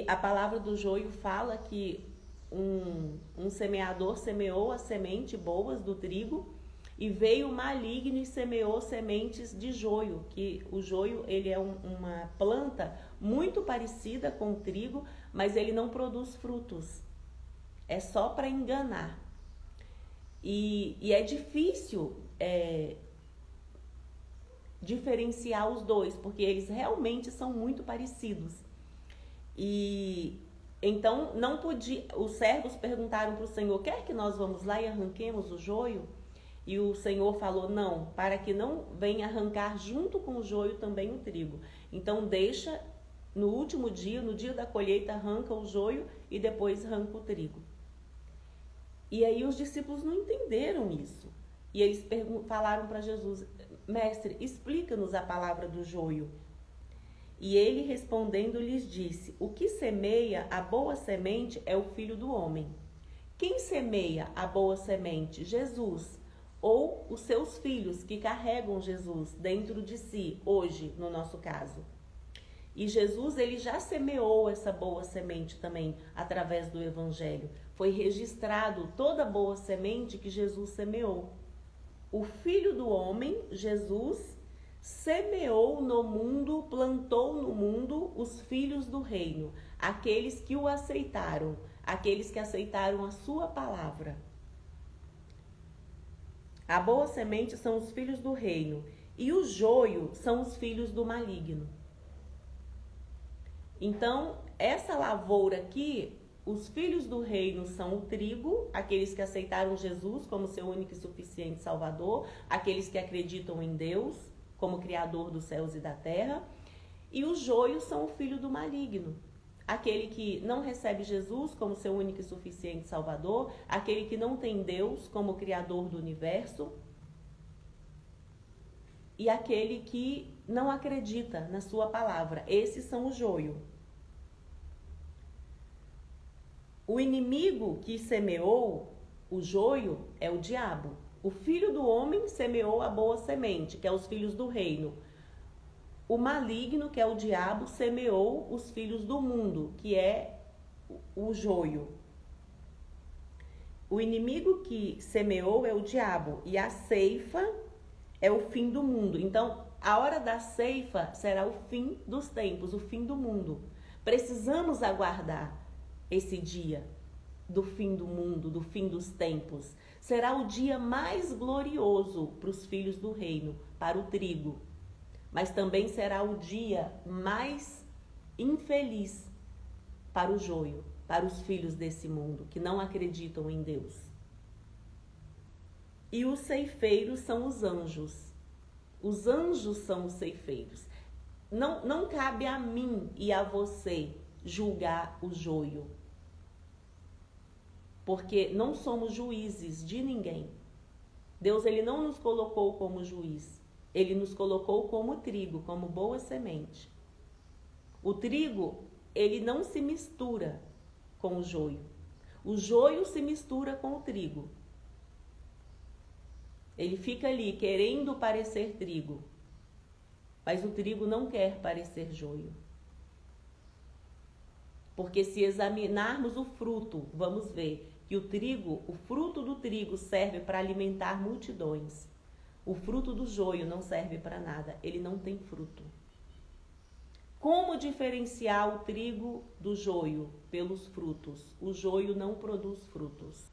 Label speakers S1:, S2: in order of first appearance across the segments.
S1: A palavra do joio fala que um semeador semeou as sementes boas do trigo e veio o maligno e semeou sementes de joio, que o joio ele é uma planta muito parecida com o trigo, mas ele não produz frutos, é só para enganar. E é difícil diferenciar os dois, porque eles realmente são muito parecidos. E então não podia. Os servos perguntaram para o Senhor: quer que nós vamos lá e arranquemos o joio? E o Senhor falou: não, para que não venha arrancar junto com o joio também o trigo. Então deixa no último dia, no dia da colheita, arranca o joio e depois arranca o trigo. E aí os discípulos não entenderam isso. E eles falaram para Jesus: mestre, explica-nos a palavra do joio. E ele respondendo lhes disse: o que semeia a boa semente é o Filho do Homem. Quem semeia a boa semente? Jesus, ou os seus filhos que carregam Jesus dentro de si, hoje, no nosso caso. E Jesus, ele já semeou essa boa semente também através do Evangelho. Foi registrado toda a boa semente que Jesus semeou. O Filho do Homem, Jesus, semeou no mundo, plantou no mundo os filhos do reino, aqueles que o aceitaram, aqueles que aceitaram a sua palavra. A boa semente são os filhos do reino e o joio são os filhos do maligno. Então, essa lavoura aqui, os filhos do reino são o trigo, aqueles que aceitaram Jesus como seu único e suficiente Salvador, aqueles que acreditam em Deus como Criador dos céus e da terra, e os joios são o filho do maligno, aquele que não recebe Jesus como seu único e suficiente Salvador, aquele que não tem Deus como Criador do universo, e aquele que não acredita na sua palavra. Esses são o joio. O inimigo que semeou o joio é o diabo. O Filho do Homem semeou a boa semente, que é os filhos do reino. O maligno, que é o diabo, semeou os filhos do mundo, que é o joio. O inimigo que semeou é o diabo e a ceifa é o fim do mundo. Então, a hora da ceifa será o fim dos tempos, o fim do mundo. Precisamos aguardar esse dia do fim do mundo, do fim dos tempos. Será o dia mais glorioso para os filhos do reino, para o trigo. Mas também será o dia mais infeliz para o joio, para os filhos desse mundo, que não acreditam em Deus. E os ceifeiros são os anjos. Os anjos são os ceifeiros. Não cabe a mim e a você julgar o joio, porque não somos juízes de ninguém. Deus, ele não nos colocou como juiz. Ele nos colocou como trigo, como boa semente. O trigo, ele não se mistura com o joio. O joio se mistura com o trigo. Ele fica ali querendo parecer trigo, mas o trigo não quer parecer joio. Porque se examinarmos o fruto, vamos ver que o fruto do trigo serve para alimentar multidões. O fruto do joio não serve para nada, ele não tem fruto. Como diferenciar o trigo do joio? Pelos frutos. O joio não produz frutos.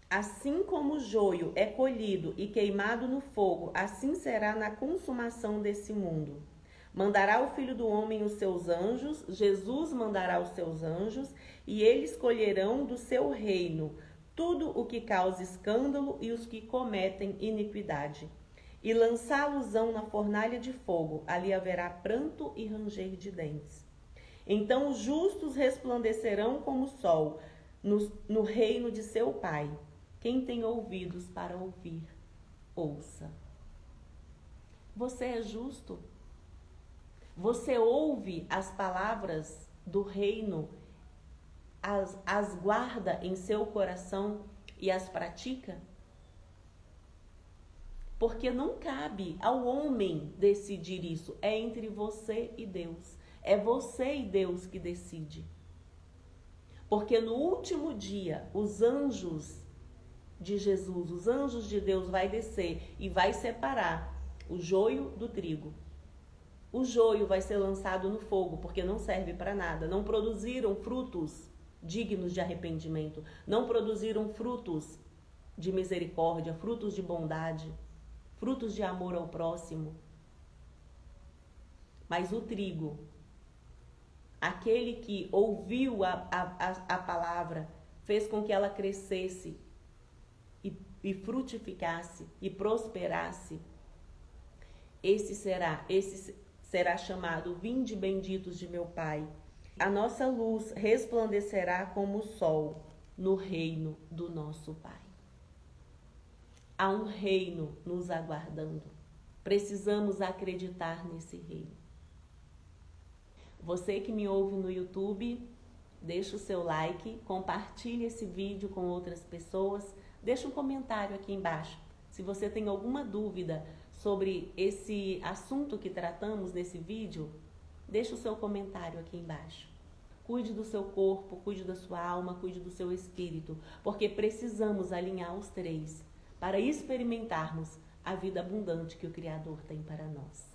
S1: Assim como o joio é colhido e queimado no fogo, assim será na consumação desse mundo. Mandará o Filho do Homem os seus anjos, Jesus mandará os seus anjos, e eles colherão do seu reino tudo o que causa escândalo e os que cometem iniquidade, e lançá-los-ão na fornalha de fogo, ali haverá pranto e ranger de dentes. Então os justos resplandecerão como o sol no reino de seu Pai. Quem tem ouvidos para ouvir, ouça. Você é justo? Você ouve as palavras do reino, as guarda em seu coração e as pratica? Porque não cabe ao homem decidir isso. É entre você e Deus. É você e Deus que decide. Porque no último dia, os anjos de Jesus, os anjos de Deus vai descer e vai separar o joio do trigo. O joio vai ser lançado no fogo, porque não serve para nada. Não produziram frutos dignos de arrependimento. Não produziram frutos de misericórdia, frutos de bondade, frutos de amor ao próximo. Mas o trigo, aquele que ouviu a palavra, fez com que ela crescesse e frutificasse e prosperasse, esse será chamado: vinde benditos de meu Pai. A nossa luz resplandecerá como o sol no reino do nosso Pai. Há um reino nos aguardando. Precisamos acreditar nesse reino. Você que me ouve no YouTube, deixa o seu like, compartilhe esse vídeo com outras pessoas, deixa um comentário aqui embaixo. Se você tem alguma dúvida sobre esse assunto que tratamos nesse vídeo, deixa o seu comentário aqui embaixo. Cuide do seu corpo, cuide da sua alma, cuide do seu espírito, porque precisamos alinhar os três para experimentarmos a vida abundante que o Criador tem para nós.